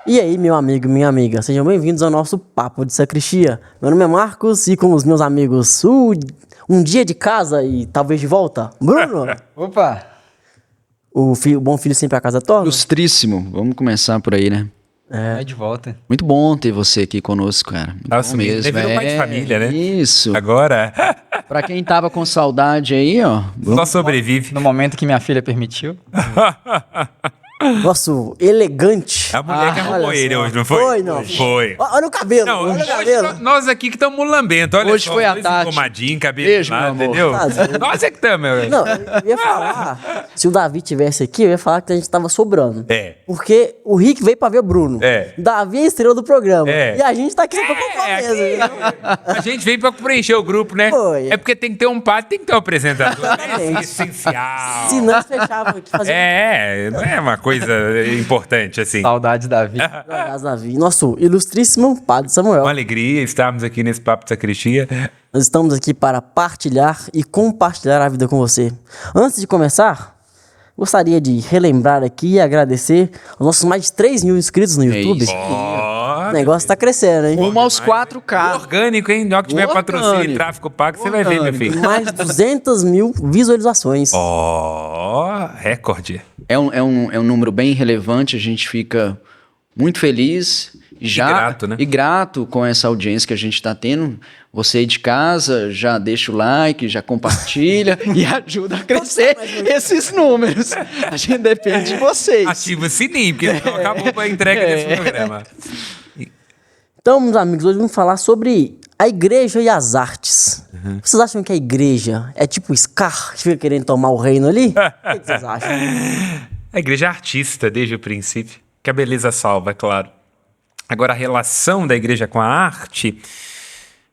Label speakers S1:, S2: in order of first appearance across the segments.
S1: E aí, meu amigo, minha amiga, sejam bem-vindos ao nosso Papo de Sacristia. Meu nome é Marcos e com os meus amigos, um dia de casa e talvez de volta, Bruno.
S2: Opa!
S1: O bom filho sempre a casa torna.
S3: Ilustríssimo. Vamos começar por aí, né?
S2: É de volta.
S3: Muito bom ter você aqui conosco, cara. Muito bom
S4: Nossa,
S3: mesmo.
S4: virou pai de família, né?
S3: Isso.
S4: Agora,
S3: Pra quem tava com saudade aí, ó.
S4: só sobrevive.
S2: No momento que minha filha permitiu.
S1: Nosso elegante.
S4: A mulher que arrumou
S1: olha
S4: ele
S1: só.
S4: hoje, não foi?
S1: Foi, não.
S4: Foi.
S1: Olha o cabelo,
S4: Não,
S1: olha o
S4: hoje
S1: cabelo.
S4: nós aqui que estamos mulambento. Olha
S3: Hoje
S4: só,
S3: foi a
S4: dois
S3: Tati.
S4: engomadinhos, cabelo
S3: Beijo,
S4: de lado,
S3: meu amor.
S4: entendeu?
S1: Tadinho.
S4: Nós é que estamos, meu.
S1: Não, eu ia falar, se o Davi tivesse aqui, eu ia falar que a gente tava sobrando.
S4: É.
S1: Porque o Rick veio pra ver o Bruno.
S4: É.
S1: Davi é a estrela do programa.
S4: É.
S1: E a gente tá aqui só pra comprar mesmo.
S4: A gente veio pra preencher o grupo, né?
S1: Foi.
S4: É porque tem que ter um padre, tem que ter um apresentador. É
S1: Exatamente.
S4: essencial.
S1: Se não, fechava aqui, fazia
S4: Não é uma coisa importante assim.
S2: Saudades da vida.
S1: Davi. Nosso ilustríssimo Padre Samuel.
S4: Uma alegria estarmos aqui nesse Papo de Sacristia.
S1: Nós estamos aqui para partilhar e compartilhar a vida com você. Antes de começar, gostaria de relembrar aqui e agradecer aos nossos mais de 3 mil inscritos no YouTube.
S3: isso.
S1: O negócio tá crescendo, hein?
S3: Rumo aos 4K.
S4: Orgânico, hein? Na hora que tiver patrocínio e
S3: Orgânico.
S4: tráfego pago, você vai ver, meu filho.
S1: Mais de 200 mil visualizações.
S4: Recorde.
S3: É um número bem relevante, a gente fica muito feliz
S4: grato, né?
S3: E grato com essa audiência que a gente está tendo. Você aí de casa já deixa o like, já compartilha e ajuda a crescer esses números. A gente depende de vocês.
S4: Ativa o sininho, porque senão acabou a entrega desse programa.
S1: Então, meus amigos, hoje vamos falar sobre a igreja e as artes. Vocês acham que a igreja é tipo o Scar que fica querendo tomar o reino ali? O que vocês acham?
S4: A igreja é artista desde o princípio, que a beleza salva, é claro. Agora, a relação da igreja com a arte,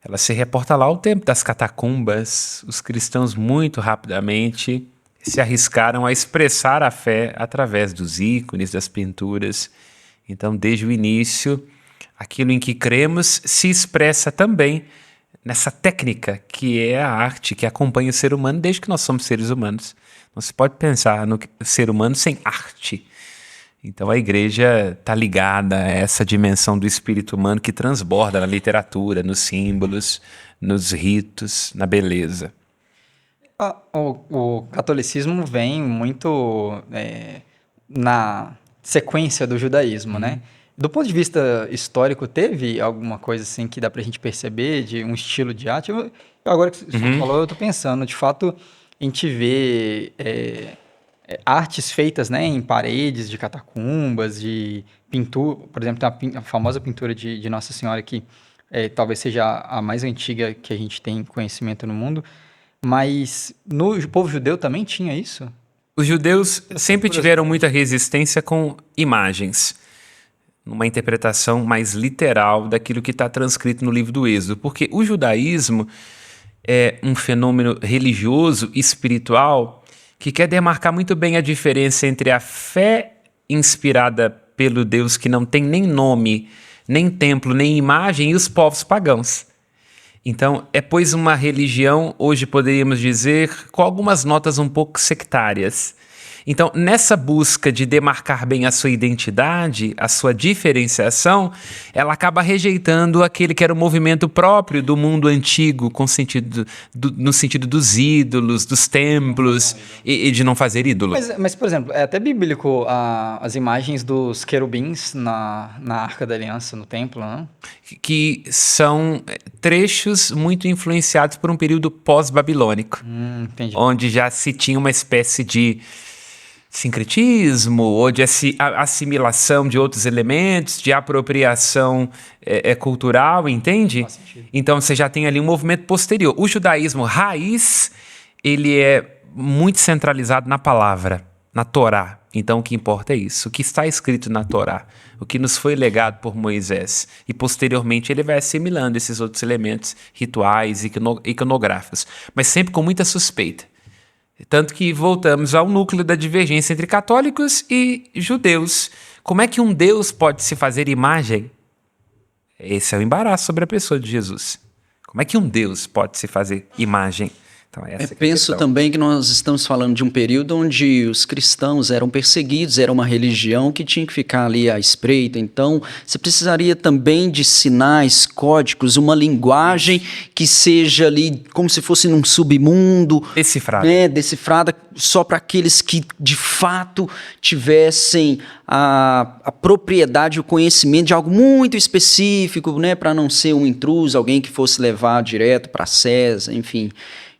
S4: ela se reporta lá ao tempo das catacumbas. Os cristãos muito rapidamente se arriscaram a expressar a fé através dos ícones, das pinturas. Então, desde o início, aquilo em que cremos se expressa também nessa técnica que é a arte, que acompanha o ser humano desde que nós somos seres humanos. Não se pode pensar no ser humano sem arte. Então a igreja está ligada a essa dimensão do espírito humano que transborda na literatura, nos símbolos, nos ritos, na beleza.
S2: O catolicismo vem muito na sequência do judaísmo, né? Do ponto de vista histórico, teve alguma coisa assim que dá pra gente perceber de um estilo de arte? Agora que você falou, eu tô pensando, de fato, a gente vê artes feitas, né, em paredes de catacumbas, de pintura, por exemplo, tem a famosa pintura de Nossa Senhora que talvez seja a mais antiga que a gente tem conhecimento no mundo, mas no povo judeu também tinha isso?
S4: Os judeus sempre tiveram muita resistência com imagens, numa interpretação mais literal daquilo que está transcrito no livro do Êxodo, porque o judaísmo é um fenômeno religioso, espiritual, que quer demarcar muito bem a diferença entre a fé inspirada pelo Deus que não tem nem nome, nem templo, nem imagem, e os povos pagãos. Então, pois uma religião, hoje poderíamos dizer, com algumas notas um pouco sectárias. Então, nessa busca de demarcar bem a sua identidade, a sua diferenciação, ela acaba rejeitando aquele que era o movimento próprio do mundo antigo, no sentido dos ídolos, dos templos, e de não fazer ídolo.
S2: Mas, por exemplo, é até bíblico as imagens dos querubins na Arca da Aliança, no templo, não?
S4: Que são trechos muito influenciados por um período pós-babilônico,
S2: Entendi.
S4: onde já se tinha uma espécie de sincretismo ou de assimilação de outros elementos, de apropriação cultural, entende?
S2: Faz sentido.
S4: Então você já tem ali um movimento posterior. O judaísmo raiz, ele é muito centralizado na palavra, na Torá. Então o que importa é isso, o que está escrito na Torá, o que nos foi legado por Moisés. E posteriormente ele vai assimilando esses outros elementos rituais, iconográficos, mas sempre com muita suspeita. Tanto que voltamos ao núcleo da divergência entre católicos e judeus. Como é que um Deus pode se fazer imagem? Esse é o embaraço sobre a pessoa de Jesus. Como é que um Deus pode se fazer imagem? Então, essa que é a
S3: Penso
S4: questão.
S3: também que nós estamos falando de um período onde os cristãos eram perseguidos, era uma religião que tinha que ficar ali à espreita. Então, você precisaria também de sinais, códigos, uma linguagem que seja ali como se fosse num submundo,
S4: Decifrado.
S3: né, decifrada só para aqueles que de fato tivessem a propriedade, o conhecimento de algo muito específico, né, para não ser um intruso, alguém que fosse levar direto para César, enfim.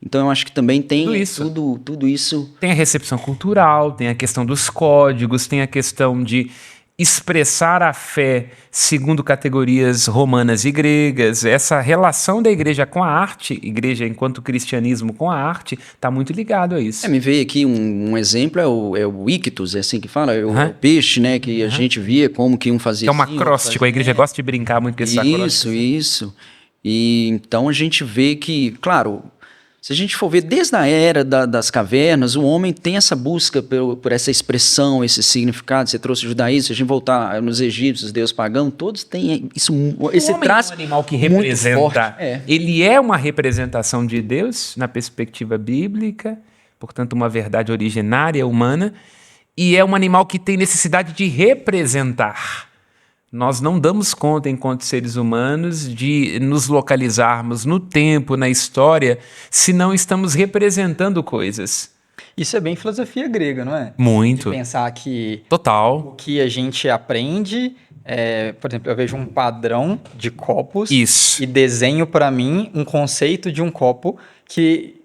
S3: Então eu acho que também tem tudo isso.
S4: Tem a recepção cultural, tem a questão dos códigos, tem a questão de expressar a fé segundo categorias romanas e gregas. Essa relação da igreja com a arte, igreja enquanto cristianismo com a arte, está muito ligado a isso.
S3: Me veio aqui um exemplo, é o ictus, é assim que fala, é o peixe, né, que a gente via como que um fazia
S4: Que é um
S3: assim,
S4: acróstico, a igreja gosta de brincar muito com esses acrósticos.
S3: Isso. E então a gente vê que, claro, se a gente for ver desde a era das cavernas, o homem tem essa busca por essa expressão, esse significado. Você trouxe o judaísmo, se a gente voltar nos egípcios, deus pagão, todos têm isso, esse traço.
S4: É um animal que
S3: muito
S4: representa.
S3: forte.
S4: Ele é uma representação de Deus na perspectiva bíblica, portanto, uma verdade originária humana, e é um animal que tem necessidade de representar. Nós não damos conta, enquanto seres humanos, de nos localizarmos no tempo, na história, se não estamos representando coisas.
S2: Isso é bem filosofia grega, não é?
S4: Muito.
S2: De pensar que
S4: Total.
S2: o que a gente aprende, por exemplo, eu vejo um padrão de copos
S4: Isso.
S2: e desenho para mim um conceito de um copo que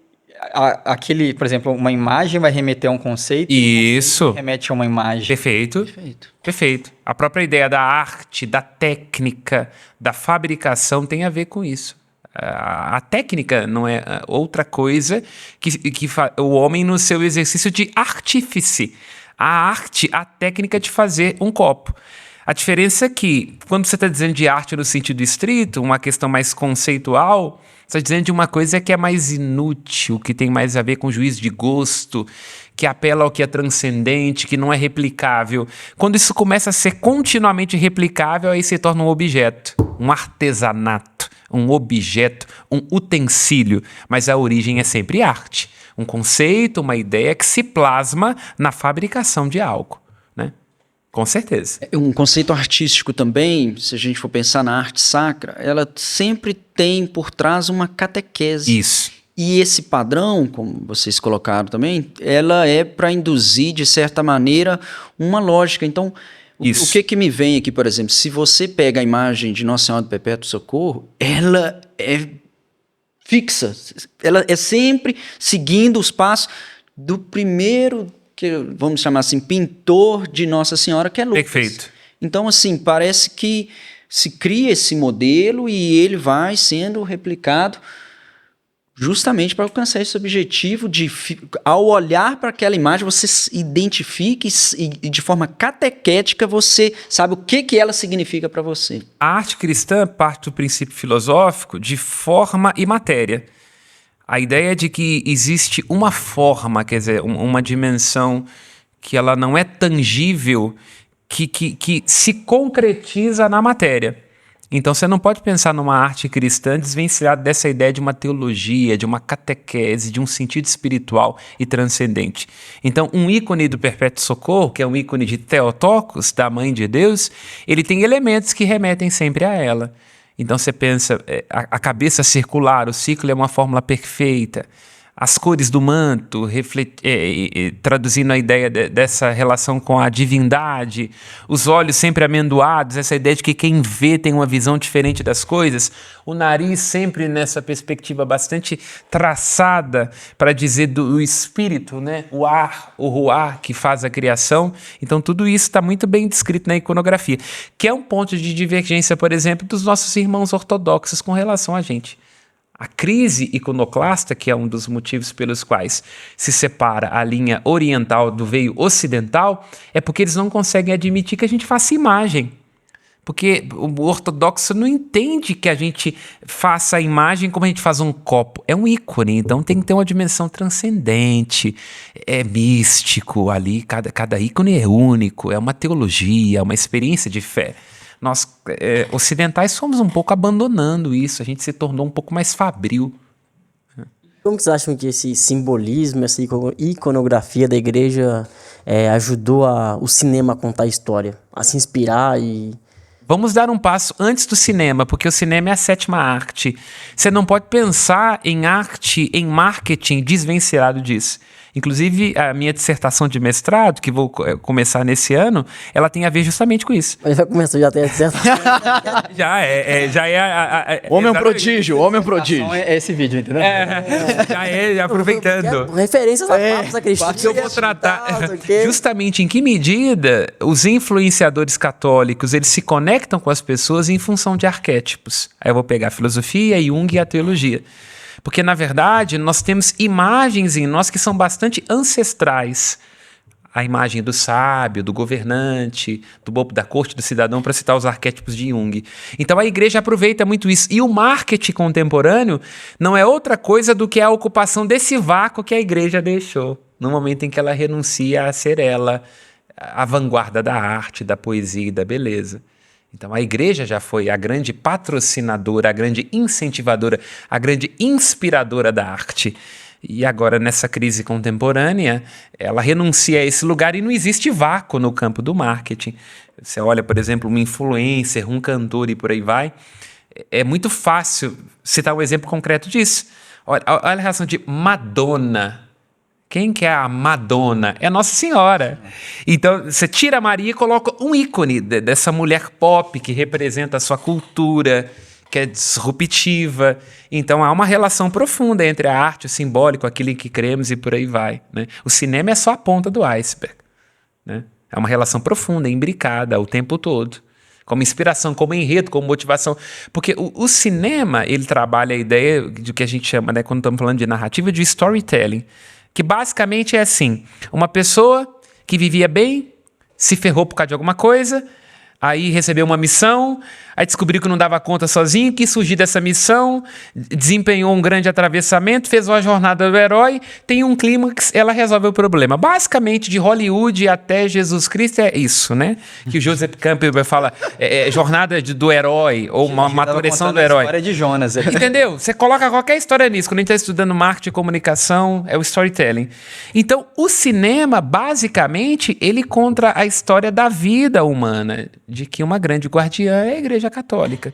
S2: aquele, por exemplo, uma imagem vai remeter a um conceito.
S4: Isso.
S2: Remete a uma imagem.
S4: Perfeito. A própria ideia da arte, da técnica, da fabricação tem a ver com isso. A técnica não é outra coisa que o homem no seu exercício de artífice. A arte, a técnica de fazer um copo. A diferença é que, quando você está dizendo de arte no sentido estrito, uma questão mais conceitual, você está dizendo de uma coisa que é mais inútil, que tem mais a ver com juízo de gosto, que apela ao que é transcendente, que não é replicável. Quando isso começa a ser continuamente replicável, aí se torna um objeto, um artesanato, um objeto, um utensílio. Mas a origem é sempre arte. Um conceito, uma ideia que se plasma na fabricação de algo, né? Com certeza.
S3: Um conceito artístico também, se a gente for pensar na arte sacra, ela sempre tem por trás uma catequese.
S4: Isso.
S3: E esse padrão, como vocês colocaram também, ela é para induzir, de certa maneira, uma lógica. Então, o que me vem aqui, por exemplo, se você pega a imagem de Nossa Senhora do Perpétuo Socorro, ela é fixa, ela é sempre seguindo os passos do primeiro, que vamos chamar assim, pintor de Nossa Senhora, que é Lucas.
S4: Perfeito.
S3: Então, assim, parece que se cria esse modelo e ele vai sendo replicado justamente para alcançar esse objetivo de, ao olhar para aquela imagem, você identifique e de forma catequética você sabe o que ela significa para você.
S4: A arte cristã parte do princípio filosófico de forma e matéria. A ideia de que existe uma forma, quer dizer, uma dimensão que ela não é tangível, que se concretiza na matéria. Então você não pode pensar numa arte cristã desvencilhada dessa ideia de uma teologia, de uma catequese, de um sentido espiritual e transcendente. Então um ícone do Perpétuo Socorro, que é um ícone de Theotokos, da Mãe de Deus, ele tem elementos que remetem sempre a ela. Então você pensa, a cabeça circular, o ciclo é uma fórmula perfeita. As cores do manto, traduzindo a ideia dessa relação com a divindade, os olhos sempre amendoados, essa ideia de que quem vê tem uma visão diferente das coisas, o nariz sempre nessa perspectiva bastante traçada para dizer do espírito, né? O ar, o ruar que faz a criação. Então tudo isso está muito bem descrito na iconografia, que é um ponto de divergência, por exemplo, dos nossos irmãos ortodoxos com relação a gente. A crise iconoclasta, que é um dos motivos pelos quais se separa a linha oriental do veio ocidental, é porque eles não conseguem admitir que a gente faça imagem. Porque o ortodoxo não entende que a gente faça a imagem como a gente faz um copo. É um ícone, então tem que ter uma dimensão transcendente, é místico ali, cada ícone é único, é uma teologia, é uma experiência de fé. Nós, ocidentais, fomos um pouco abandonando isso, a gente se tornou um pouco mais fabril.
S1: Como que vocês acham que esse simbolismo, essa iconografia da igreja ajudou o cinema a contar a história? A se inspirar e...
S4: Vamos dar um passo antes do cinema, porque o cinema é a sétima arte. Você não pode pensar em arte, em marketing desvencilhado disso. Inclusive, a minha dissertação de mestrado, que vou começar nesse ano, ela tem a ver justamente com isso.
S1: Ele vai começar, já tem certo.
S4: Já é
S3: Homem é um prodígio, homem é um prodígio.
S2: É esse vídeo, entendeu?
S4: Aproveitando.
S1: Referências a Papa Sacristão.
S4: Porque eu vou tratar justamente em que medida os influenciadores católicos eles se conectam com as pessoas em função de arquétipos. Aí eu vou pegar a filosofia, Jung e a teologia. Porque, na verdade, nós temos imagens em nós que são bastante ancestrais. A imagem do sábio, do governante, do bobo da corte, do cidadão, para citar os arquétipos de Jung. Então a igreja aproveita muito isso. E o marketing contemporâneo não é outra coisa do que a ocupação desse vácuo que a igreja deixou, no momento em que ela renuncia a ser ela, a vanguarda da arte, da poesia e da beleza. Então a igreja já foi a grande patrocinadora, a grande incentivadora, a grande inspiradora da arte. E agora, nessa crise contemporânea, ela renuncia a esse lugar e não existe vácuo no campo do marketing. Você olha, por exemplo, um influencer, um cantor e por aí vai. É muito fácil citar um exemplo concreto disso. Olha a relação de Madonna. Quem que é a Madonna? É Nossa Senhora. Então, você tira a Maria e coloca um ícone dessa mulher pop que representa a sua cultura, que é disruptiva. Então, há uma relação profunda entre a arte, o simbólico, aquilo em que cremos e por aí vai, né? O cinema é só a ponta do iceberg, né? É uma relação profunda, imbricada o tempo todo, como inspiração, como enredo, como motivação. Porque o cinema, ele trabalha a ideia do que a gente chama, né, quando estamos falando de narrativa, de storytelling. Que basicamente é assim, uma pessoa que vivia bem, se ferrou por causa de alguma coisa, aí recebeu uma missão, aí descobriu que não dava conta sozinho, quis surgir dessa missão, desempenhou um grande atravessamento, fez uma jornada do herói, tem um clímax, ela resolve o problema. Basicamente, de Hollywood até Jesus Cristo é isso, né? Que o Joseph Campbell fala, jornada do herói, ou uma maturação do herói.
S2: A história de Jonas.
S4: Entendeu? Você coloca qualquer história nisso. Quando a gente está estudando marketing e comunicação, é o storytelling. Então, o cinema, basicamente, ele conta a história da vida humana, de que uma grande guardiã é a Igreja Católica.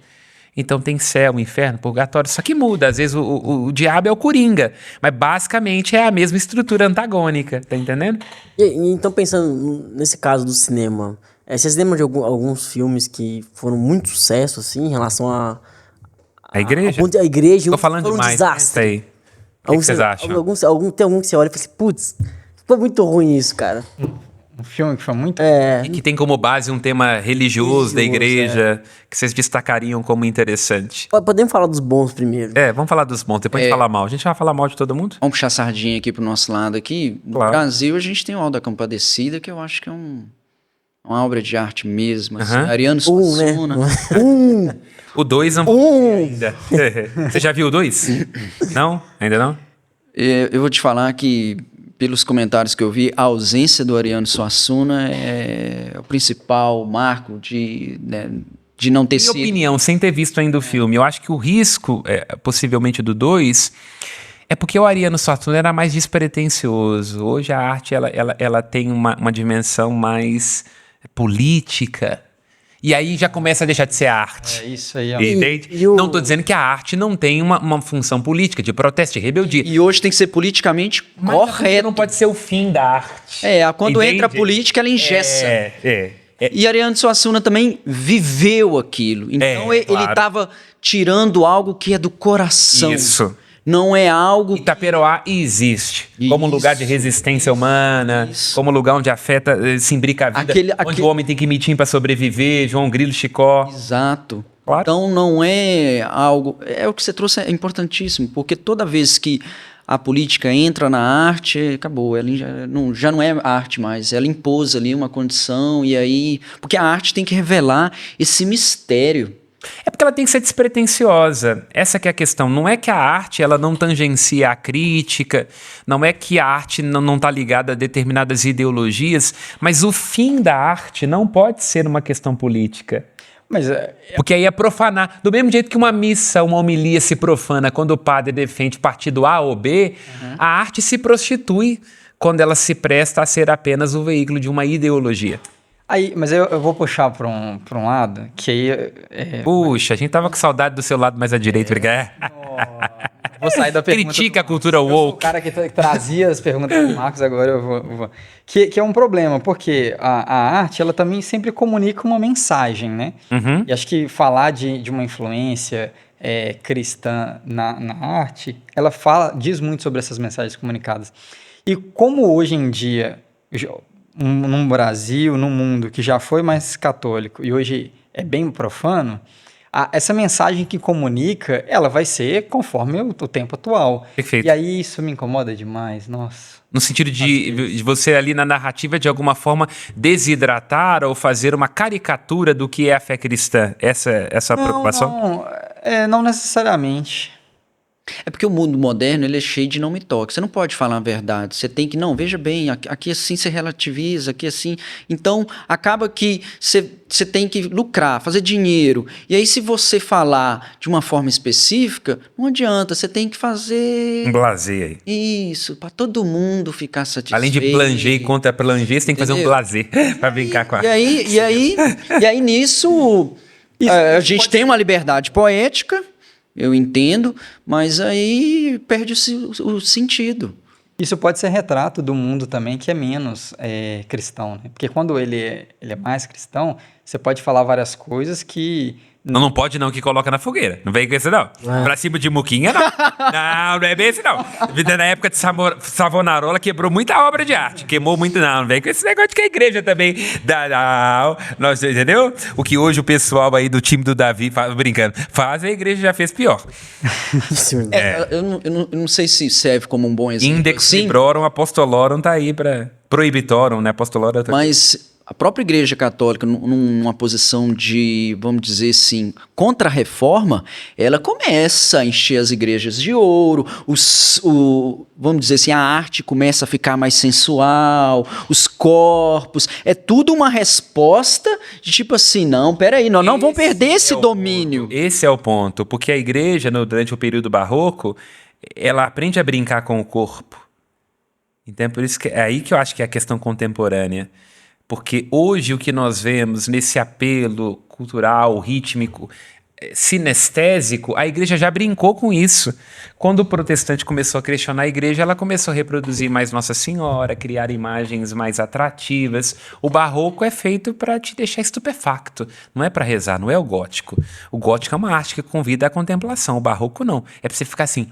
S4: Então tem céu, inferno, purgatório, só que muda. Às vezes o diabo é o coringa, mas basicamente é a mesma estrutura antagônica, tá entendendo?
S1: Então, pensando nesse caso do cinema, vocês lembram de alguns filmes que foram muito sucesso, assim, em relação a
S4: igreja?
S1: A igreja.
S4: Tô falando demais.
S1: Desastre.
S4: O que vocês acham?
S1: Tem algum que você olha e fala assim, putz, foi muito ruim isso, cara.
S2: Um filme que foi muito...
S4: E que tem como base um tema religioso da igreja, que vocês destacariam como interessante.
S1: Podemos falar dos bons primeiro.
S4: Vamos falar dos bons, depois a gente fala mal. A gente vai falar mal de todo mundo?
S3: Vamos puxar a sardinha aqui pro nosso lado aqui.
S4: Claro.
S3: No Brasil, a gente tem o Auto da Compadecida, que eu acho que é uma obra de arte mesmo. Assim. Ariano Suassuna.
S1: Né?
S4: O 2 é um pouquinho ainda. Você já viu o 2? Não? Ainda não?
S3: Eu vou te falar que, pelos comentários que eu vi, a ausência do Ariano Suassuna é o principal marco de não ter sido...
S4: Minha opinião, sem ter visto ainda o filme, eu acho que o risco, possivelmente do 2, é porque o Ariano Suassuna era mais despretensioso. Hoje a arte ela tem uma dimensão mais política. E aí já começa a deixar de ser arte.
S2: É isso aí.
S4: Entende? Não estou dizendo que a arte não tem uma função política, de protesto, de rebeldia.
S3: E hoje tem que ser politicamente correto.
S4: Não pode ser o fim da arte.
S3: Quando
S4: Entende?
S3: entra a política, ela engessa. E Ariano Suassuna também viveu aquilo. Então ele estava tirando algo que é do coração.
S4: Isso.
S3: Não é algo...
S4: Itaperoá existe como lugar de resistência humana, como lugar onde afeta, se imbrica a vida, onde o homem tem que mitir para sobreviver, João Grilo, Chicó.
S3: Exato.
S4: Claro.
S3: Então não é algo... É o que você trouxe, é importantíssimo, porque toda vez que a política entra na arte, acabou, ela já não é arte mais, ela impôs ali uma condição, e aí... Porque a arte tem que revelar esse mistério.
S4: É porque ela tem que ser despretensiosa. Essa que é a questão. Não é que a arte ela não tangencia a crítica, não é que a arte não está ligada a determinadas ideologias, mas o fim da arte não pode ser uma questão política.
S2: Mas
S4: Porque aí é profanar. Do mesmo jeito que uma missa, uma homilia se profana quando o padre defende partido A ou B, a arte se prostitui quando ela se presta a ser apenas o veículo de uma ideologia.
S2: mas eu vou puxar para um lado, que aí...
S4: Puxa, a gente tava com saudade do seu lado mais à direita.
S2: Vou sair da pergunta.
S4: Critica a cultura
S2: Eu sou o
S4: woke.
S2: cara que trazia as perguntas do Marcos, agora eu vou. Que é um problema, porque a arte, ela também sempre comunica uma mensagem, né? E acho que falar de uma influência cristã na arte, ela diz muito sobre essas mensagens comunicadas. E como hoje em dia, num Brasil, num mundo que já foi mais católico e hoje é bem profano, essa mensagem que comunica, ela vai ser conforme o tempo atual.
S4: Perfeito.
S2: E aí isso me incomoda demais, nossa.
S4: No sentido de você ali na narrativa, de alguma forma, desidratar ou fazer uma caricatura do que é a fé cristã. Essa é a sua preocupação?
S2: Não necessariamente.
S3: É porque o mundo moderno ele é cheio de não me toque. Você não pode falar a verdade. Você tem que, não, veja bem, aqui assim você relativiza, aqui assim. Então, acaba que você tem que lucrar, fazer dinheiro. E aí, se você falar de uma forma específica, não adianta, você tem que fazer...
S4: Um blasé aí.
S3: Isso, para todo mundo ficar satisfeito.
S4: Além de planger e contra-planger, você tem que fazer um blasé para brincar com a...
S3: E aí nisso, a gente tem uma liberdade poética, eu entendo, mas aí perde o sentido.
S2: Isso pode ser retrato do mundo também, que é menos cristão, né? Porque quando ele é mais cristão, você pode falar várias coisas que...
S4: Não pode não, que coloca na fogueira. Não vem com esse não. Pra cima de muquinha, não. Não é bem esse não. Na época de Savonarola quebrou muita obra de arte. Queimou muito, não vem com esse negócio de que a igreja também... Não, entendeu? O que hoje o pessoal aí do time do Davi, brincando, faz, a igreja já fez pior.
S3: Eu não sei se serve como um bom exemplo.
S4: Index librorum apostolorum tá aí pra... Prohibitorum, né? Apostolorum...
S3: Mas... A própria Igreja Católica, numa posição de, vamos dizer assim, contra-reforma, ela começa a encher as igrejas de ouro, vamos dizer assim, a arte começa a ficar mais sensual, os corpos, é tudo uma resposta de tipo assim, não, peraí, nós não vamos perder esse domínio.
S4: Esse é o ponto, porque a igreja, durante o período barroco, ela aprende a brincar com o corpo. Então, por isso que é aí que eu acho que é a questão contemporânea. Porque hoje o que nós vemos nesse apelo cultural, rítmico, sinestésico, a igreja já brincou com isso. Quando o protestante começou a questionar a igreja, ela começou a reproduzir mais Nossa Senhora, criar imagens mais atrativas. O barroco é feito para te deixar estupefacto, não é para rezar, não é o gótico. O gótico é uma arte que convida à contemplação, o barroco não. É para você ficar assim...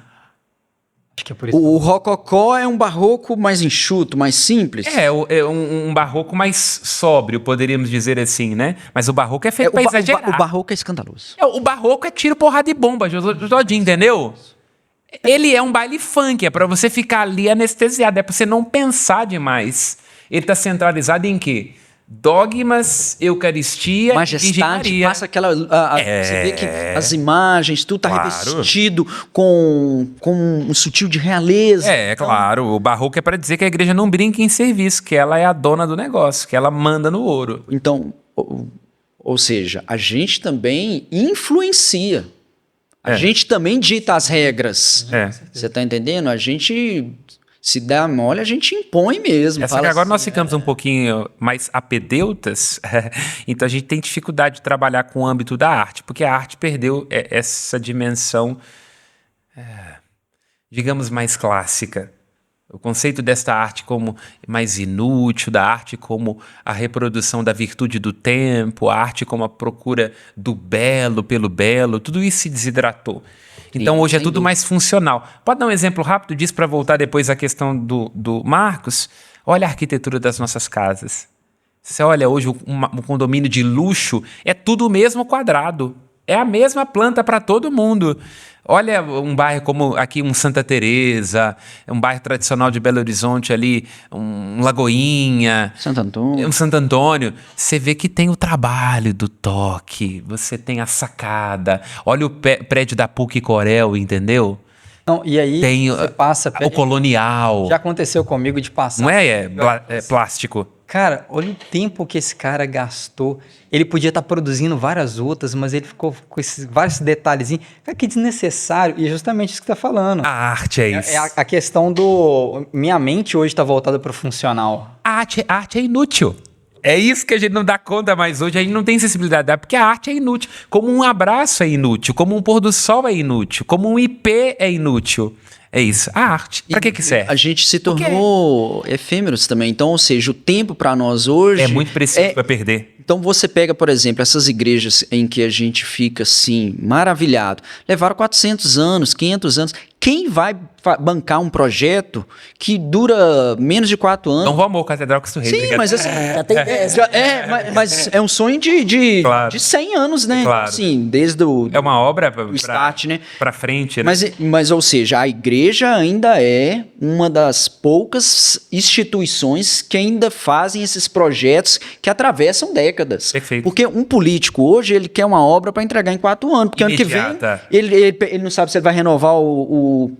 S2: Acho que é por isso.
S3: O rococó é um barroco mais enxuto, mais simples?
S4: É um barroco mais sóbrio, poderíamos dizer assim, né? Mas o barroco é feito para exagerar.
S3: O barroco é escandaloso.
S4: O barroco é tiro, porrada e bomba, Jodinho, entendeu? Ele é um baile funk, é para você ficar ali anestesiado, é para você não pensar demais. Ele tá centralizado em quê? Dogmas, Eucaristia,
S3: majestade, passa aquela... Você vê que as imagens, tudo tá revestido com um sutil de realeza.
S4: Claro. O barroco é para dizer que a igreja não brinca em serviço, que ela é a dona do negócio, que ela manda no ouro.
S3: Então, ou seja, a gente também influencia. A gente também dita as regras. Você tá entendendo? A gente... Se der mole, a gente impõe mesmo.
S4: Só que agora nós ficamos um pouquinho mais apedeutas, então a gente tem dificuldade de trabalhar com o âmbito da arte, porque a arte perdeu essa dimensão, digamos, mais clássica. O conceito desta arte como mais inútil, da arte como a reprodução da virtude do tempo, a arte como a procura do belo pelo belo, tudo isso se desidratou. Então hoje é tudo mais funcional. Pode dar um exemplo rápido disso para voltar depois à questão do Marcos? Olha a arquitetura das nossas casas. Você olha hoje um condomínio de luxo, é tudo o mesmo quadrado. É a mesma planta para todo mundo. Olha um bairro como aqui, um Santa Teresa, um bairro tradicional de Belo Horizonte ali, um Lagoinha. Um Santo Antônio. Você vê que tem o trabalho do toque, você tem a sacada. Olha o prédio da PUC Corel, entendeu?
S2: Não, e aí
S4: tem
S2: você passa...
S4: o colonial.
S2: Já aconteceu comigo de passar...
S4: Não é plástico?
S2: Cara, olha o tempo que esse cara gastou. Ele podia estar produzindo várias outras, mas ele ficou com esses vários detalhezinhos. Cara, que desnecessário. E é justamente isso que você está falando.
S4: A arte é isso.
S2: É a questão do... Minha mente hoje está voltada para o funcional.
S4: A arte é inútil. É isso que a gente não dá conta mais hoje. A gente não tem sensibilidade, porque a arte é inútil. Como um abraço é inútil, como um pôr do sol é inútil, como um IP é inútil. É isso. A arte. Pra que serve?
S3: A gente se tornou efêmeros também. Então, ou seja, o tempo para nós hoje...
S4: É muito preciso pra perder.
S3: Então você pega, por exemplo, essas igrejas em que a gente fica assim, maravilhado. Levaram 400 anos, 500 anos. Quem vai bancar um projeto que dura menos de 4 anos?
S4: Não vou amor, Catedral Cristo Rei.
S3: Sim, mas assim...
S1: Já tem 10.
S3: mas é um sonho de
S4: Claro.
S3: de 100 anos, né?
S4: Claro.
S3: Assim, desde o
S4: É uma obra
S3: start, né?
S4: pra frente, né?
S3: Mas, ou seja, a igreja ainda é uma das poucas instituições que ainda fazem esses projetos que atravessam décadas.
S4: Perfeito.
S3: Porque um político hoje, ele quer uma obra para entregar em 4 anos. Porque
S4: Imediata.
S3: ano que vem, ele não sabe se ele vai renovar o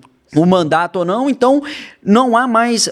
S3: mandato ou não. Então, não há mais...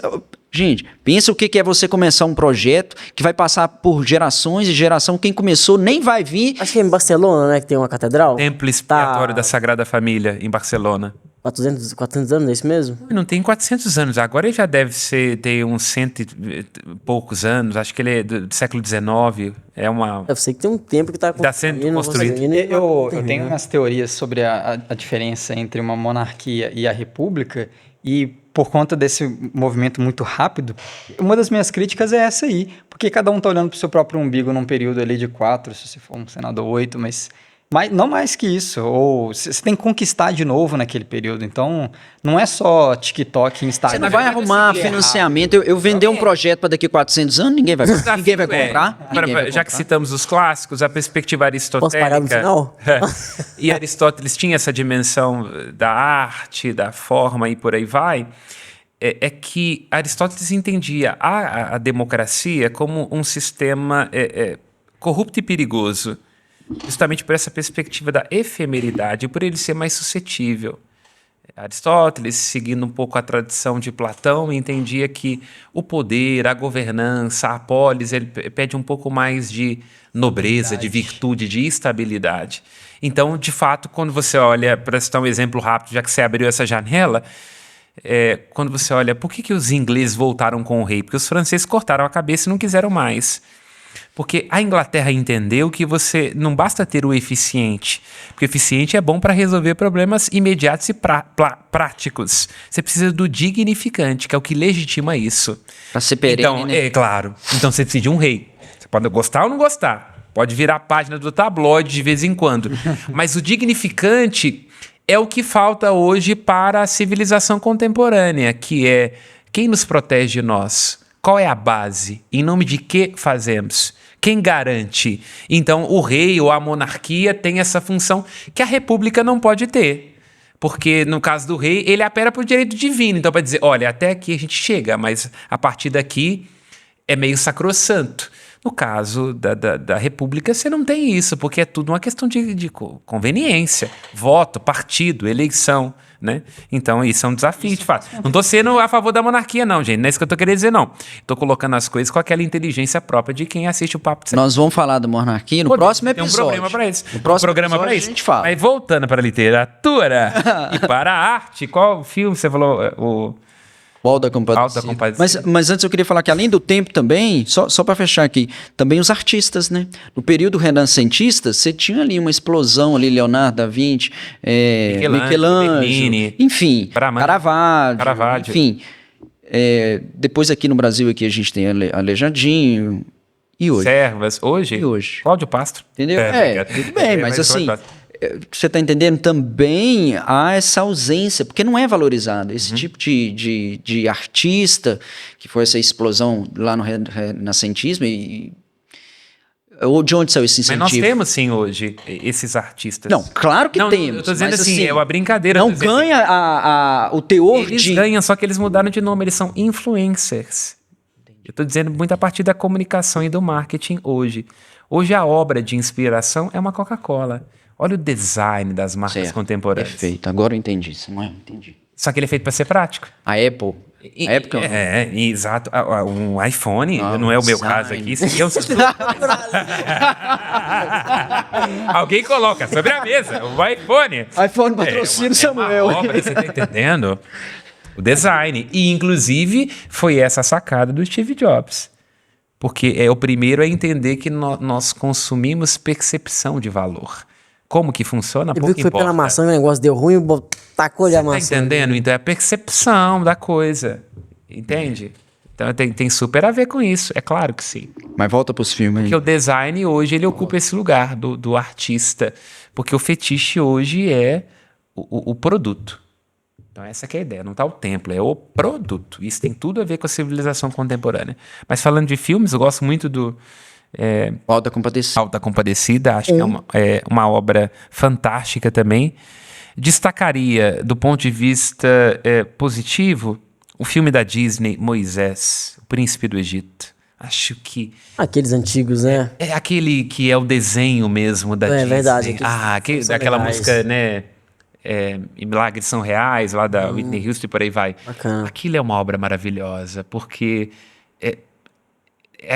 S3: Gente, pensa o que é você começar um projeto que vai passar por gerações e geração. Quem começou nem vai vir.
S1: Acho que é em Barcelona, né, que tem uma catedral.
S4: Templo expiatório da Sagrada Família, em Barcelona.
S1: 400 anos, é isso mesmo?
S4: Não tem 400 anos. Agora ele já deve ter uns 100 e poucos anos. Acho que ele é do século XIX. É uma...
S1: Eu sei que tem um tempo que tá
S4: sendo construído.
S2: Eu tenho umas teorias sobre a diferença entre uma monarquia e a república, e por conta desse movimento muito rápido, uma das minhas críticas é essa aí, porque cada um tá olhando pro seu próprio umbigo num período ali de 4, se você for um senador 8, mas não mais que isso, ou você tem que conquistar de novo naquele período, então não é só TikTok e Instagram.
S3: Você não vai arrumar financiamento. Eu vender um projeto para daqui a 400 anos, ninguém vai comprar. Ninguém vai comprar.
S4: Já que citamos os clássicos, a perspectiva
S1: Posso pagar no
S4: aristotélica...
S1: final?
S4: E Aristóteles tinha essa dimensão da arte, da forma e por aí vai. É que Aristóteles entendia a democracia como um sistema corrupto e perigoso, justamente por essa perspectiva da efemeridade, por ele ser mais suscetível. Aristóteles, seguindo um pouco a tradição de Platão, entendia que o poder, a governança, a polis, ele pede um pouco mais de nobreza, de virtude, de estabilidade. Então, de fato, quando você olha, para citar um exemplo rápido, já que você abriu essa janela, quando você olha, por que os ingleses voltaram com o rei? Porque os franceses cortaram a cabeça e não quiseram mais. Porque a Inglaterra entendeu que você não basta ter o eficiente, porque o eficiente é bom para resolver problemas imediatos e práticos. Você precisa do dignificante, que é o que legitima isso.
S3: Para ser perene,
S4: Então,
S3: né?
S4: claro. Então você precisa de um rei. Você pode gostar ou não gostar. Pode virar a página do tabloide de vez em quando. Mas o dignificante é o que falta hoje para a civilização contemporânea, que é quem nos protege de nós? Qual é a base? Em nome de que fazemos? Quem garante? Então, o rei ou a monarquia tem essa função que a república não pode ter. Porque, no caso do rei, ele apela para o direito divino. Então, para dizer, olha, até aqui a gente chega, mas a partir daqui é meio sacrossanto. No caso da república, você não tem isso, porque é tudo uma questão de conveniência. Voto, partido, eleição, né? Então, isso é um desafio, de fato. Não estou sendo a favor da monarquia, não, gente. Não é isso que eu estou querendo dizer, não. Estou colocando as coisas com aquela inteligência própria de quem assiste o Papo de Sete.
S3: Nós vamos falar da monarquia no próximo episódio.
S4: Tem um programa para isso.
S3: No próximo
S4: programa
S3: episódio
S4: para isso.
S3: a gente fala.
S4: Mas voltando para a literatura e para a arte, qual filme você falou?
S3: O Auto da Compadecida. Mas antes eu queria falar que além do tempo também, só para fechar aqui, também os artistas, né? No período renascentista, você tinha ali uma explosão ali, Leonardo da Vinci, Michelangelo,
S4: Bernini,
S3: enfim, Caravaggio, enfim. Depois aqui no Brasil aqui a gente tem Aleijadinho. E hoje?
S4: Servas, hoje?
S3: E hoje?
S4: Cláudio Pastro.
S3: Entendeu? Tudo bem, mas assim... Você está entendendo? Também há essa ausência, porque não é valorizado. Esse tipo de artista, que foi essa explosão lá no renascentismo, ou de onde saiu esse incentivo?
S4: Mas nós temos, sim, hoje, esses artistas.
S3: Não, claro que temos.
S4: Eu estou dizendo assim, é uma brincadeira.
S3: Não ganha o teor
S4: eles ganham, só que eles mudaram de nome, eles são influencers. Eu estou dizendo muito a partir da comunicação e do marketing hoje. Hoje a obra de inspiração é uma Coca-Cola. Olha o design das marcas contemporâneas.
S3: Perfeito, agora eu entendi, Samuel, entendi.
S4: Só que ele é feito para ser prático.
S3: A Apple Na época,
S4: Exato. Um iPhone, não é o meu caso aqui. Isso aqui é um... Alguém coloca sobre a mesa o iPhone.
S3: iPhone patrocina o Samuel.
S4: Uma obra, você tá entendendo? O design. E, inclusive, foi essa a sacada do Steve Jobs. Porque o primeiro a entender que nós consumimos percepção de valor. Como que funciona?
S1: Ele viu que foi pela maçã, o negócio deu ruim, tacou-lhe a maçã.
S4: Tá entendendo? Então é a percepção da coisa. Entende? Então tem super a ver com isso. É claro que sim.
S3: Mas volta pros filmes aí.
S4: Porque o design hoje, ele ocupa esse lugar do artista. Porque o fetiche hoje é o produto. Então essa que é a ideia. Não tá o templo, é o produto. Isso tem tudo a ver com a civilização contemporânea. Mas falando de filmes, eu gosto muito do...
S3: Auto da Compadecida.
S4: Auto da Compadecida, acho que é uma obra fantástica também. Destacaria, do ponto de vista positivo, o filme da Disney, Moisés, o Príncipe do Egito. Acho que...
S1: Aqueles antigos, né?
S4: É aquele que é o desenho mesmo da Disney.
S1: É verdade.
S4: Aquela música, né? Milagres São Reais, lá da Whitney Houston e por aí vai.
S1: Bacana.
S4: Aquilo é uma obra maravilhosa, porque... É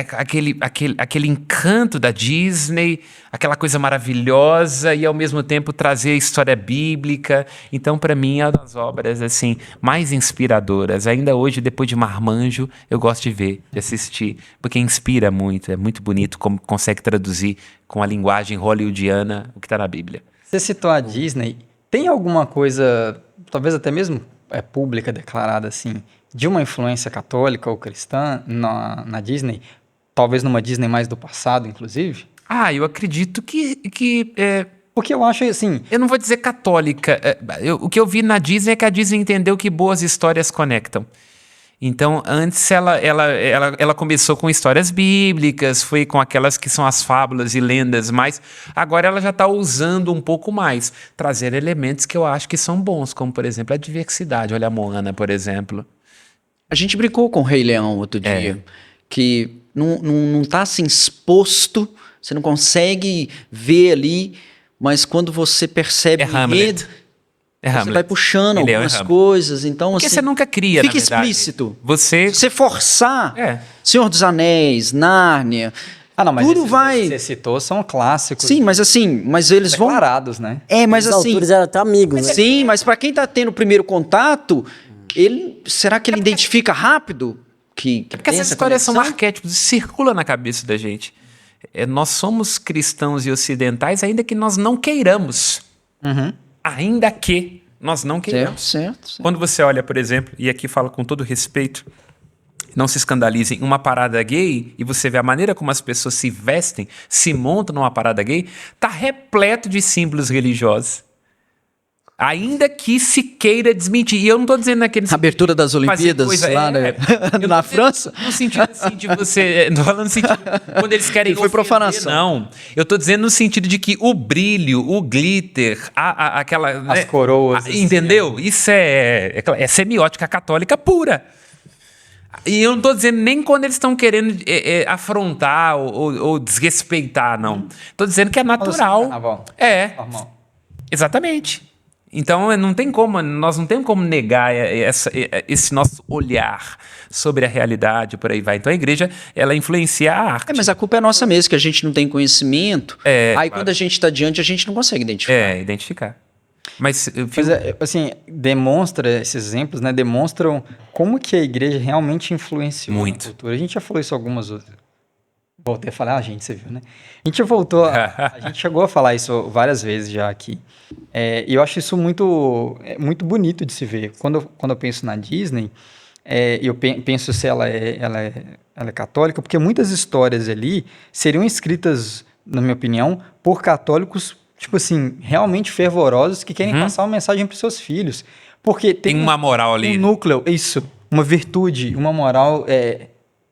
S4: aquele encanto da Disney, aquela coisa maravilhosa e ao mesmo tempo trazer a história bíblica. Então, para mim, é uma das obras assim mais inspiradoras. Ainda hoje, depois de Marmanjo, eu gosto de ver, de assistir, porque inspira muito. É muito bonito como consegue traduzir com a linguagem hollywoodiana o que está na Bíblia.
S2: Você citou a Disney. Tem alguma coisa, talvez até mesmo pública, declarada assim, de uma influência católica ou cristã na Disney? Talvez numa Disney mais do passado, inclusive?
S4: Eu acredito que
S2: porque eu acho assim...
S4: Eu não vou dizer católica. O que eu vi na Disney é que a Disney entendeu que boas histórias conectam. Então, antes ela começou com histórias bíblicas, foi com aquelas que são as fábulas e lendas, mas agora ela já está usando um pouco mais, trazer elementos que eu acho que são bons, como, por exemplo, a diversidade. Olha a Moana, por exemplo.
S3: A gente brincou com o Rei Leão outro dia, que não tá assim exposto, você não consegue ver ali, mas quando você percebe o enredo, você vai puxando algumas coisas, então
S4: porque
S3: assim...
S4: você nunca cria,
S3: fica
S4: na verdade.
S3: Explícito.
S4: Se
S3: você forçar, Senhor dos Anéis, Nárnia...
S2: mas
S3: tudo
S2: esses
S3: vai...
S2: que você citou são clássicos.
S3: Sim, mas assim, mas eles
S2: declarados, né?
S3: Mas
S1: os
S3: assim...
S1: autores eram até amigos, né?
S3: Sim, mas para quem tá tendo o primeiro contato, será que ele identifica rápido?
S4: Porque essas histórias são arquétipos, circula na cabeça da gente. Nós somos cristãos e ocidentais, ainda que nós não queiramos. Ainda que nós não queiramos.
S3: Certo.
S4: Quando você olha, por exemplo, e aqui falo com todo respeito, não se escandalizem, uma parada gay, e você vê a maneira como as pessoas se vestem, se montam numa parada gay, tá repleto de símbolos religiosos. Ainda que se queira desmentir. E eu não estou dizendo naquele...
S3: Abertura das Olimpíadas lá na França?
S4: No sentido assim de você... Não falando no sentido... Quando eles querem...
S3: Foi profanação.
S4: Não. Eu estou dizendo no sentido de que o brilho, o glitter, aquela...
S2: As coroas.
S4: Entendeu? Isso é semiótica católica pura. E eu não estou dizendo nem quando eles estão querendo afrontar ou desrespeitar, não. Estou dizendo que é natural.
S2: Normal.
S4: Exatamente. Então, nós não temos como negar esse nosso olhar sobre a realidade, por aí vai. Então, a igreja, ela influencia a arte.
S3: Mas a culpa é nossa mesmo, que a gente não tem conhecimento. Aí, claro, quando a gente está diante, a gente não consegue identificar.
S4: Identificar. Mas
S2: assim, demonstra, esses exemplos, né, demonstram como que a igreja realmente influenciou a cultura. A gente já falou isso algumas outras. Voltei a falar, gente, você viu, né? A gente chegou a falar isso várias vezes já aqui. E eu acho isso muito bonito de se ver. Quando eu penso na Disney, eu penso se ela é católica, porque muitas histórias ali seriam escritas, na minha opinião, por católicos, tipo assim, realmente fervorosos, que querem passar uma mensagem para os seus filhos. Porque tem
S4: uma moral ali.
S2: Um núcleo, uma virtude, uma moral...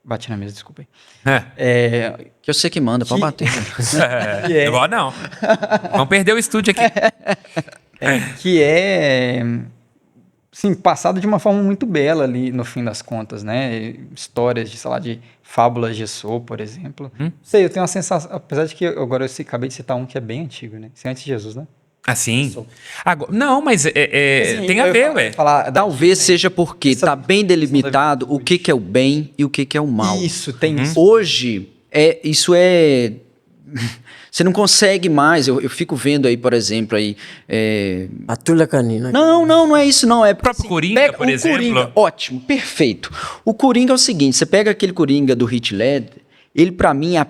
S2: Bati na mesa, desculpa aí.
S3: Que eu sei que manda, pode bater.
S4: Não. Vamos perder o estúdio aqui.
S2: Que sim, passado de uma forma muito bela ali, no fim das contas, né? Histórias de, sei lá, de fábulas de Aesop, por exemplo. Sei, eu tenho uma sensação, apesar de que agora eu acabei de citar um que é bem antigo, né? Isso é antes de Jesus, né?
S4: Assim. Agora, não, mas tem a ver, ué.
S3: Talvez seja porque está bem delimitado o que é o bem e o que é o mal.
S2: Isso, tem isso.
S3: Hoje, isso é... Você não consegue mais. Eu fico vendo aí, por exemplo, aí...
S1: Patrulha Canina.
S3: Não é isso, não. É
S4: O próprio Coringa, por exemplo.
S3: Coringa, ótimo, perfeito. O Coringa é o seguinte, você pega aquele Coringa do Heath Ledger, ele pra mim é a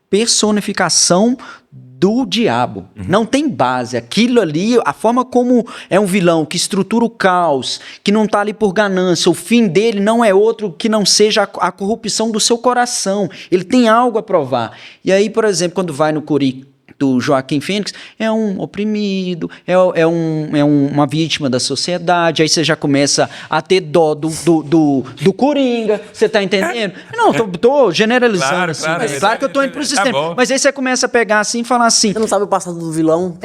S3: personificação do diabo. Não tem base. Aquilo ali, a forma como é um vilão que estrutura o caos, que não tá ali por ganância, o fim dele não é outro que não seja a corrupção do seu coração. Ele tem algo a provar. E aí, por exemplo, quando vai no Coringa do Joaquim Fênix, é um oprimido, uma vítima da sociedade, aí você já começa a ter dó do Coringa, você tá entendendo? Não, tô generalizando,
S4: Claro,
S3: assim,
S4: claro,
S3: claro que eu tô indo pro sistema,
S4: bom.
S3: mas aí você começa a pegar assim e falar assim,
S1: Você não sabe o passado do vilão?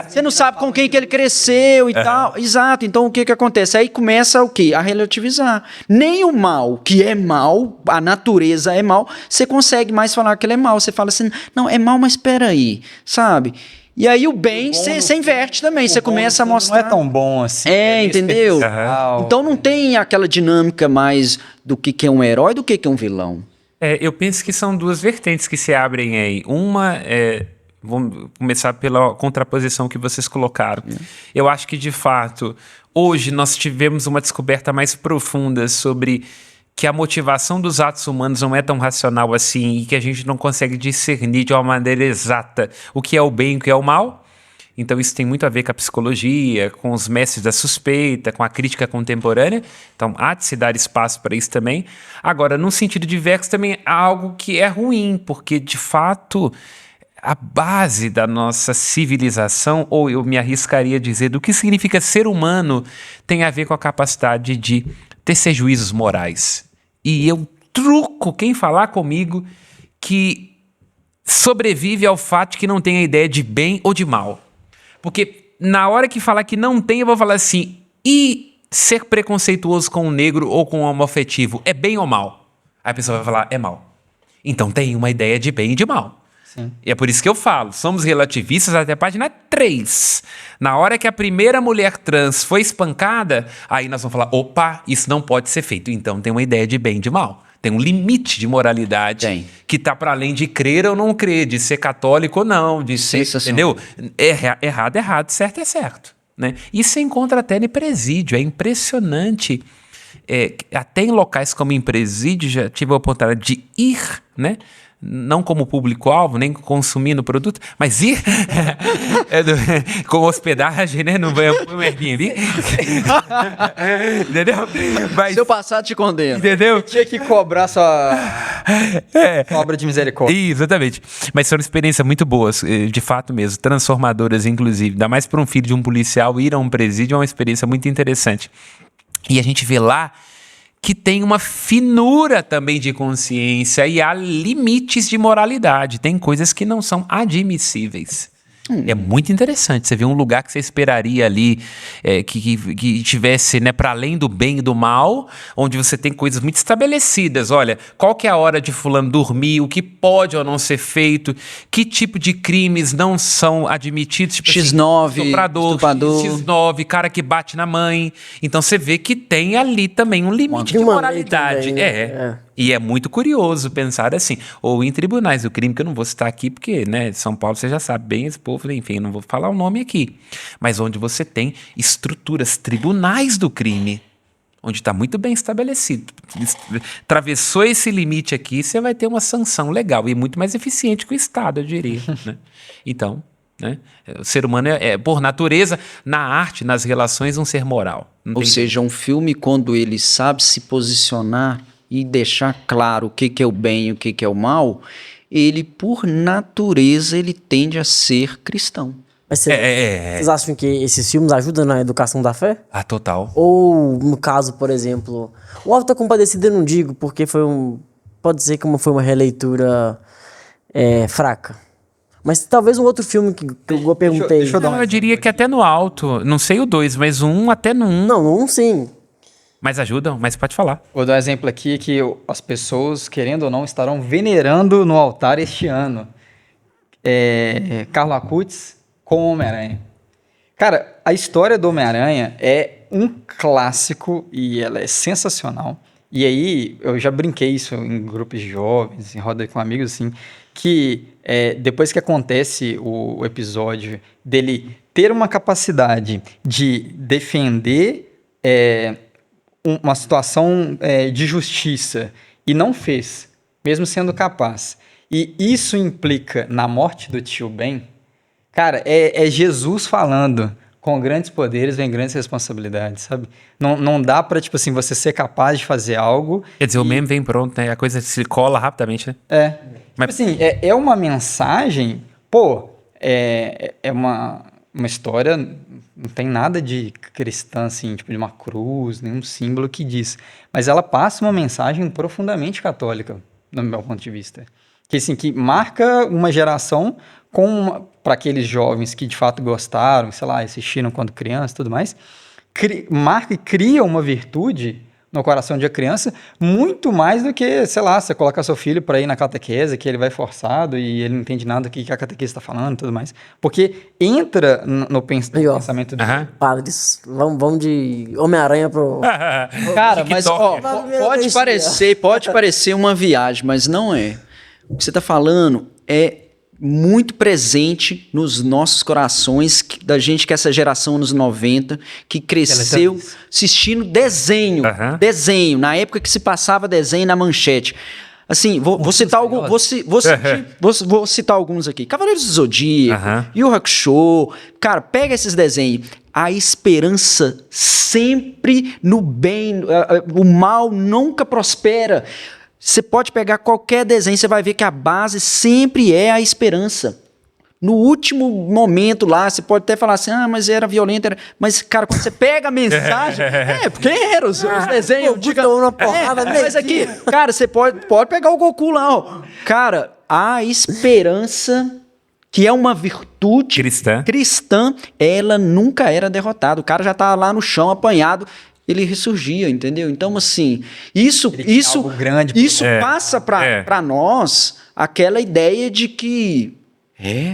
S3: você não sabe com quem que ele cresceu e tal, exato, então o que que acontece? Aí começa o quê? A relativizar. Nem o mal, que é mal, a natureza é mal, você consegue mais falar que ele é mal, você fala assim, não, é mal, mas espera aí, sabe? E aí o bem, você inverte também, você começa a mostrar...
S2: Não é tão bom assim.
S3: Entendeu?
S2: superficial.
S3: Então não tem aquela dinâmica mais do que é um herói do que é um vilão.
S4: Eu penso que são duas vertentes que se abrem aí. Uma vamos começar pela contraposição que vocês colocaram. Eu acho que, de fato, hoje nós tivemos uma descoberta mais profunda sobre que a motivação dos atos humanos não é tão racional assim e que a gente não consegue discernir de uma maneira exata o que é o bem e o que é o mal. Então isso tem muito a ver com a psicologia, com os mestres da suspeita, com a crítica contemporânea. Então há de se dar espaço para isso também. Agora, num sentido diverso, também há algo que é ruim, porque, de fato, a base da nossa civilização, ou eu me arriscaria a dizer, do que significa ser humano, tem a ver com a capacidade de tecer juízos morais. E eu truco quem falar comigo que sobrevive ao fato de que não tem a ideia de bem ou de mal. Porque na hora que falar que não tem, eu vou falar assim, e ser preconceituoso com o negro ou com o homoafetivo é bem ou mal? Aí a pessoa vai falar, é mal. Então tem uma ideia de bem e de mal.
S2: Sim.
S4: E é por isso que eu falo, somos relativistas até a página 3. Na hora que a primeira mulher trans foi espancada, aí nós vamos falar, opa, isso não pode ser feito. Então tem uma ideia de bem e de mal. Tem um limite de moralidade que está para além de crer ou não crer, de ser católico ou não, de ser, entendeu? Errado é errado, certo é certo. Né? Isso você encontra até no presídio, é impressionante. Até em locais como em presídio, já tive a oportunidade de ir, né? Não como público-alvo, nem consumindo o produto, mas ir com hospedagem, né? Não vai um Airbnb. Entendeu? Mas,
S3: se eu passar, te condeno.
S4: Entendeu?
S2: Tinha que cobrar sua obra de misericórdia.
S4: Exatamente. Mas foram experiências muito boas, de fato mesmo, transformadoras, inclusive. Ainda mais para um filho de um policial ir a um presídio é uma experiência muito interessante. E a gente vê lá que tem uma finura também de consciência e há limites de moralidade. Tem coisas que não são admissíveis. É muito interessante. Você vê um lugar que você esperaria ali que tivesse, né, para além do bem e do mal, onde você tem coisas muito estabelecidas. Olha, qual que é a hora de fulano dormir, o que pode ou não ser feito, que tipo de crimes não são admitidos. Tipo
S3: X9,
S4: assim, estuprador, X9, cara que bate na mãe. Então você vê que tem ali também um limite de moralidade.
S1: Também, né?
S4: E é muito curioso pensar assim, ou em tribunais do crime, que eu não vou citar aqui, porque, né, São Paulo você já sabe bem, esse povo, enfim, eu não vou falar o nome aqui, mas onde você tem estruturas, tribunais do crime, onde está muito bem estabelecido. Atravessou esse limite aqui, você vai ter uma sanção legal e muito mais eficiente que o Estado, eu diria. Né? Então, né, o ser humano por natureza, na arte, nas relações, um ser moral.
S3: Ou seja, um filme, quando ele sabe se posicionar e deixar claro o que é o bem e o que é o mal, ele, por natureza, ele tende a ser cristão.
S1: Mas vocês acham que esses filmes ajudam na educação da fé?
S4: Ah, total.
S1: Ou, no caso, por exemplo, o Auto da Compadecida eu não digo, porque pode ser que foi uma releitura fraca. Mas talvez um outro filme que eu perguntei.
S2: Deixa eu dar
S4: Eu diria que até no Alto, não sei o 2, mas até no 1.
S1: Não, no 1 sim.
S4: Mas ajudam, mas pode falar.
S2: Vou dar um exemplo aqui que as pessoas, querendo ou não, estarão venerando no altar este ano. Carlo Acutis com o Homem-Aranha. Cara, a história do Homem-Aranha é um clássico e ela é sensacional. E aí, eu já brinquei isso em grupos de jovens, em roda com amigos, assim, que depois que acontece o episódio dele ter uma capacidade de defender uma situação de justiça e não fez, mesmo sendo capaz, e isso implica na morte do tio Ben, cara, é Jesus falando, com grandes poderes vem grandes responsabilidades, sabe? Não dá pra, tipo assim, você ser capaz de fazer algo...
S4: Quer dizer, o meme vem pronto, né? A coisa se cola rapidamente, né?
S2: Mas... Tipo assim, é uma mensagem, pô, é uma história, não tem nada de cristã, assim, tipo de uma cruz, nenhum símbolo que diz, mas ela passa uma mensagem profundamente católica, no meu ponto de vista. Que, assim, que marca uma geração para aqueles jovens que de fato gostaram, sei lá, assistiram quando criança e tudo mais, marca e cria uma virtude no coração de uma criança muito mais do que, sei lá, você coloca seu filho para ir na catequese, que ele vai forçado e ele não entende nada do que a catequese está falando e tudo mais. Porque entra no pensamento do...
S1: Padres, vamos de Homem-Aranha pro...
S3: Cara, mas ó, pode parecer uma viagem, mas não é. O que você está falando é muito presente nos nossos corações, da gente que é essa geração nos 90, que cresceu assistindo desenho, na época que se passava desenho na manchete. Assim, vou citar alguns aqui. Cavaleiros do Zodíaco, Yu Yu Hakusho. Cara, pega esses desenhos. A esperança sempre no bem, o mal nunca prospera. Você pode pegar qualquer desenho, você vai ver que a base sempre é a esperança. No último momento lá, você pode até falar assim, mas era violento. Mas, cara, quando você pega a mensagem... porque era os desenhos... Mas aqui, cara, você pode pegar o Goku lá, ó. Cara, a esperança, que é uma virtude cristã, ela nunca era derrotada. O cara já tá lá no chão, apanhado... ele ressurgia, entendeu? Então, assim, isso passa para nós aquela ideia de que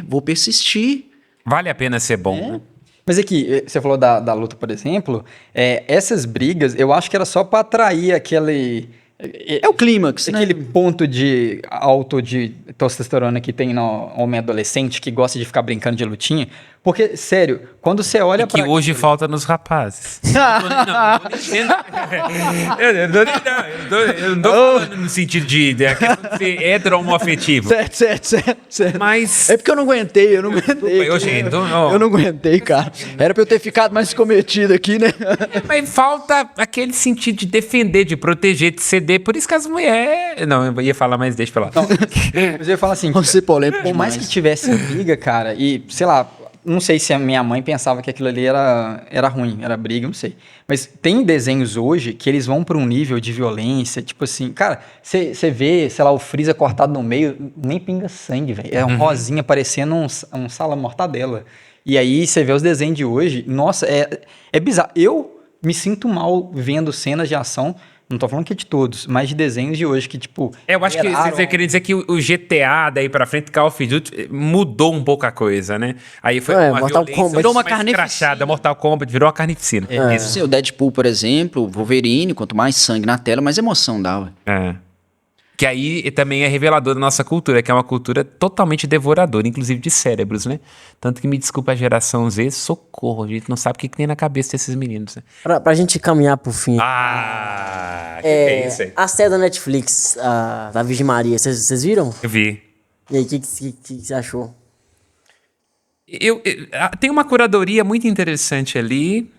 S3: vou persistir.
S4: Vale a pena ser bom, né?
S2: Mas aqui, você falou da luta, por exemplo, essas brigas, eu acho que era só para atrair aquele...
S3: É o clímax, né?
S2: Aquele ponto de alto de testosterona que tem no homem adolescente que gosta de ficar brincando de lutinha. Porque, sério, quando você olha
S4: para... Que hoje falta nos rapazes. Eu não tô falando no sentido de ser heterohomoafetivo.
S3: Certo.
S4: Mas...
S3: é porque eu não aguentei. Eu não aguentei, cara. Era pra eu ter ficado mais cometido aqui, né?
S4: Mas falta aquele sentido de defender, de proteger, de ceder. Por isso que as mulheres... Não, eu ia falar, mas deixa pra lá.
S2: Mas eu ia falar assim, por mais que tivesse briga, cara, e, sei lá... Não sei se a minha mãe pensava que aquilo ali era ruim, era briga, não sei. Mas tem desenhos hoje que eles vão para um nível de violência, tipo assim, cara, você vê, sei lá, o Freeza cortado no meio, nem pinga sangue, velho. É um rosinha parecendo um salame mortadela. E aí você vê os desenhos de hoje, nossa, é bizarro. Eu me sinto mal vendo cenas de ação. Não tô falando que é de todos, mas de desenhos de hoje que, tipo...
S4: eu acho que você queria dizer que o GTA daí pra frente, Call of Duty, mudou um pouco a coisa, né? Aí foi uma
S1: Mortal Kombat
S3: virou uma
S4: carnificina. Mortal Kombat virou uma carnificina.
S3: Isso. O Deadpool, por exemplo, o Wolverine, quanto mais sangue na tela, mais emoção dá.
S4: Que aí também é revelador da nossa cultura, que é uma cultura totalmente devoradora, inclusive de cérebros, né? Tanto que me desculpa a geração Z, socorro, a gente não sabe o que tem na cabeça desses meninos, né?
S1: Pra gente caminhar pro fim.
S4: Que é isso aí?
S1: A série da Netflix, da Virgem Maria, vocês viram?
S4: Eu vi.
S1: E aí, o que você achou?
S4: Tem uma curadoria muito interessante ali,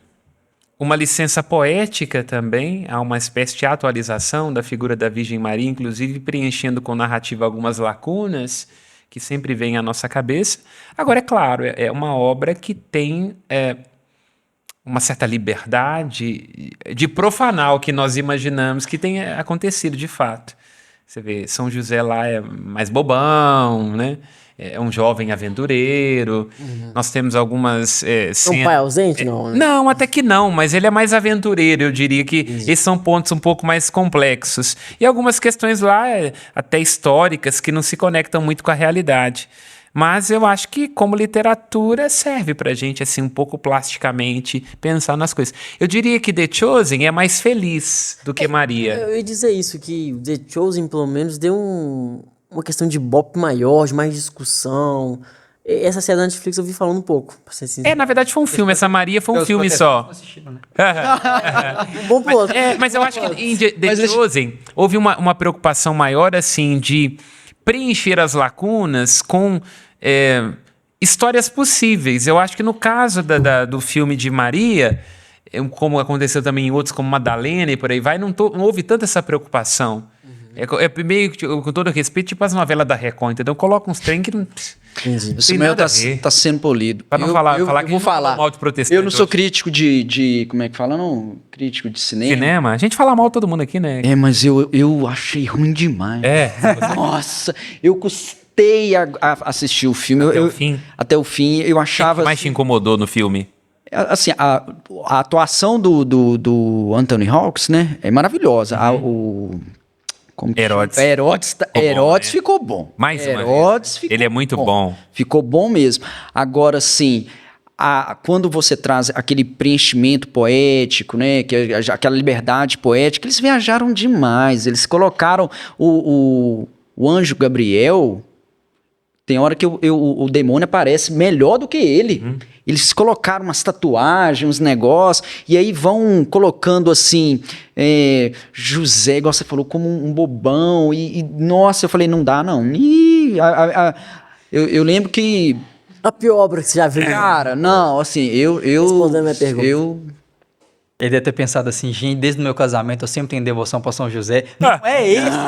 S4: uma licença poética também, há uma espécie de atualização da figura da Virgem Maria, inclusive preenchendo com narrativa algumas lacunas que sempre vêm à nossa cabeça. Agora, é claro, é uma obra que tem uma certa liberdade de profanar o que nós imaginamos que tenha acontecido de fato. Você vê, São José lá é mais bobão, né? É um jovem aventureiro. Nós temos algumas
S1: Um pai ausente, não? Né?
S4: Não, até que não, mas ele é mais aventureiro. Eu diria que esses são pontos um pouco mais complexos. E algumas questões lá, até históricas, que não se conectam muito com a realidade. Mas eu acho que, como literatura, serve pra gente, assim, um pouco plasticamente, pensar nas coisas. Eu diria que The Chosen é mais feliz do que Maria.
S1: Eu ia dizer isso, que The Chosen, pelo menos, deu uma questão de bop maior, de mais discussão. Essa série da Netflix eu vi falando um pouco, pra ser sincero.
S4: Na verdade foi um filme. Essa Maria foi um filme só.
S1: Um bom ponto.
S4: Mas eu acho que em The Chosen houve uma preocupação maior, assim, de preencher as lacunas com histórias possíveis. Eu acho que no caso do filme de Maria, como aconteceu também em outros, como Madalena e por aí vai, não houve tanta essa preocupação. É meio que, com todo respeito, tipo as novelas da Record, entendeu? Coloca uns trem que não...
S3: O Samuel tá sendo polido.
S4: Para não falar que
S3: eu vou falar.
S4: mal de protestante.
S3: Eu não sou crítico de como é que fala, não? Crítico de cinema.
S4: A gente fala mal todo mundo aqui, né?
S3: Mas eu achei ruim demais. Nossa, eu custei a assistir o filme. Até o fim, eu achava...
S4: O que mais te incomodou no filme?
S3: Assim, a atuação do Anthony Hawks, né? É maravilhosa. Herodes ficou bom.
S4: Mais uma vez. Ele é muito bom.
S3: Ficou bom mesmo. Agora, sim, quando você traz aquele preenchimento poético, né, aquela liberdade poética, eles viajaram demais. Eles colocaram o anjo Gabriel. Tem hora que o demônio aparece melhor do que ele. Eles colocaram umas tatuagens, uns negócios, e aí vão colocando assim, José, igual você falou, como um bobão, nossa, eu falei, não dá não. Eu lembro que...
S1: A pior obra que você já viu.
S3: Cara, não, assim,
S1: Respondendo a minha pergunta.
S2: Ele deve ter pensado assim, gente, desde o meu casamento eu sempre tenho devoção para São José. Não é isso?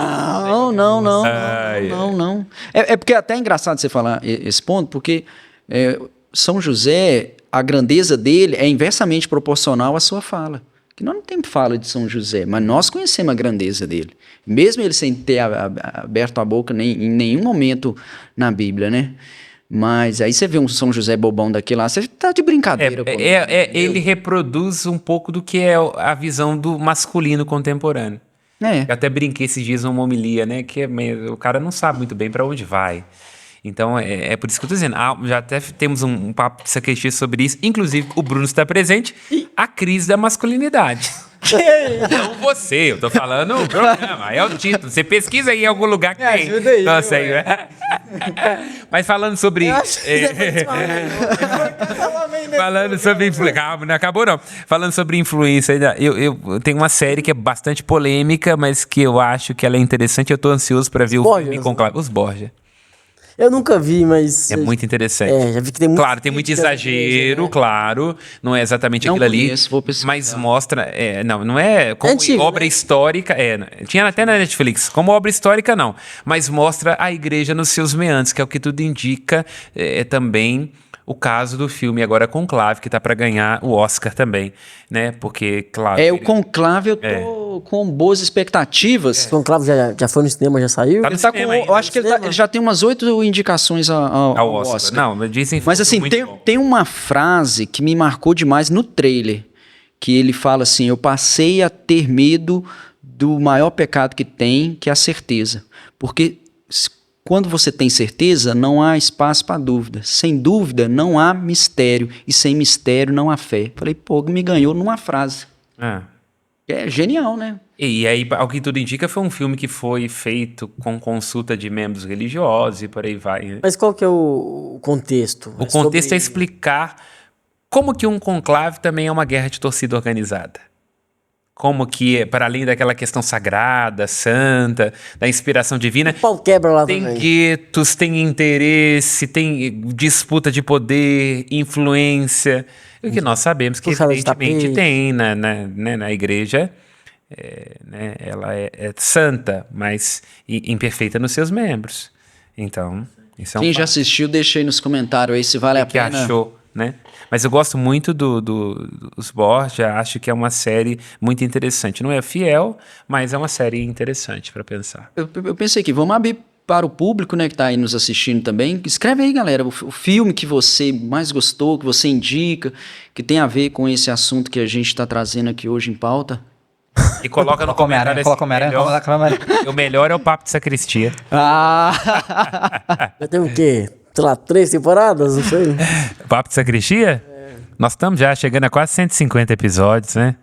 S3: Não. É porque é até engraçado você falar esse ponto, porque São José, a grandeza dele é inversamente proporcional à sua fala. Que nós não temos fala de São José, mas nós conhecemos a grandeza dele. Mesmo ele sem ter aberto a boca em nenhum momento na Bíblia, né? Mas aí você vê um São José bobão daquele lá, você tá de brincadeira.
S4: Ele reproduz um pouco do que é a visão do masculino contemporâneo. Eu até brinquei esses dias numa homilia, né? Que o cara não sabe muito bem para onde vai. Então, é por isso que eu tô dizendo. Já até temos um papo de sacristia sobre isso. Inclusive, o Bruno está presente. A crise da masculinidade. Não você, eu tô falando o programa, é o título. Você pesquisa aí em algum lugar que tem.
S1: Ajuda aí.
S4: Nossa, mas falando sobre... falando sobre influência... Calma, não acabou não. Falando sobre influência, eu tenho uma série que é bastante polêmica, mas que eu acho que ela é interessante. Eu tô ansioso para ver o filme Conclave. Os Borgia.
S1: Eu nunca vi, mas...
S4: É muito interessante.
S1: Já vi que tem muito...
S4: Claro, tem muito exagero, claro. Não é exatamente aquilo ali.
S3: Vou pesquisar.
S4: Mas mostra... não é como
S1: antigo,
S4: obra histórica. Tinha até na Netflix. Como obra histórica, não. Mas mostra a igreja nos seus meandros, que é o que tudo indica. Também o caso do filme agora Conclave, que tá para ganhar o Oscar também, né? Porque, claro...
S3: o Conclave eu tô com boas expectativas.
S1: O Conclave já foi no cinema, já saiu?
S4: Tá no cinema ainda.
S3: Eu acho que ele já tem umas 8 indicações ao Oscar.
S4: Não, dizem...
S3: Mas assim, tem uma frase que me marcou demais no trailer, que ele fala assim, eu passei a ter medo do maior pecado que tem, que é a certeza. Porque... quando você tem certeza, não há espaço para dúvida. Sem dúvida, não há mistério. E sem mistério, não há fé. Falei, me ganhou numa frase. É genial, né?
S4: E aí, ao que tudo indica, foi um filme que foi feito com consulta de membros religiosos e por aí vai. Né?
S1: Mas qual que é o contexto?
S4: O contexto é explicar como que um conclave também é uma guerra de torcida organizada. Como que, para além daquela questão sagrada, santa, da inspiração divina,
S1: o pau quebra lá
S4: tem
S1: também.
S4: guetos, tem interesse, tem disputa de poder, influência. O que nós sabemos que evidentemente tem na igreja, né, ela é santa, mas imperfeita nos seus membros. Então, isso é um
S3: Quem já assistiu, deixa aí nos comentários aí se vale a pena.
S4: que achou, né? Mas eu gosto muito dos Borgia, acho que é uma série muito interessante. Não é fiel, mas é uma série interessante para pensar.
S3: Eu pensei que vamos abrir para o público, né, que está aí nos assistindo também. Escreve aí, galera, o filme que você mais gostou, que você indica, que tem a ver com esse assunto que a gente está trazendo aqui hoje em pauta.
S4: E coloca no comentário. O melhor é o papo de sacristia.
S1: Já tem o quê? sei lá, 3 temporadas, não sei.
S4: Papo de Sacristia? Nós estamos já chegando a quase 150 episódios, né?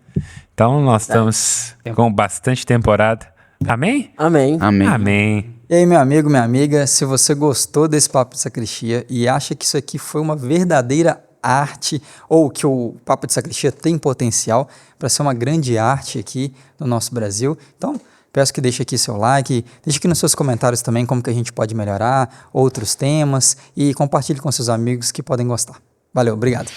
S4: Então nós estamos com bastante temporada. Amém?
S1: Amém.
S3: Amém.
S4: Amém.
S2: E aí, meu amigo, minha amiga, se você gostou desse Papo de Sacristia e acha que isso aqui foi uma verdadeira arte, ou que o Papo de Sacristia tem potencial para ser uma grande arte aqui no nosso Brasil, então peço que deixe aqui seu like, deixe aqui nos seus comentários também como que a gente pode melhorar, outros temas, e compartilhe com seus amigos que podem gostar. Valeu, obrigado.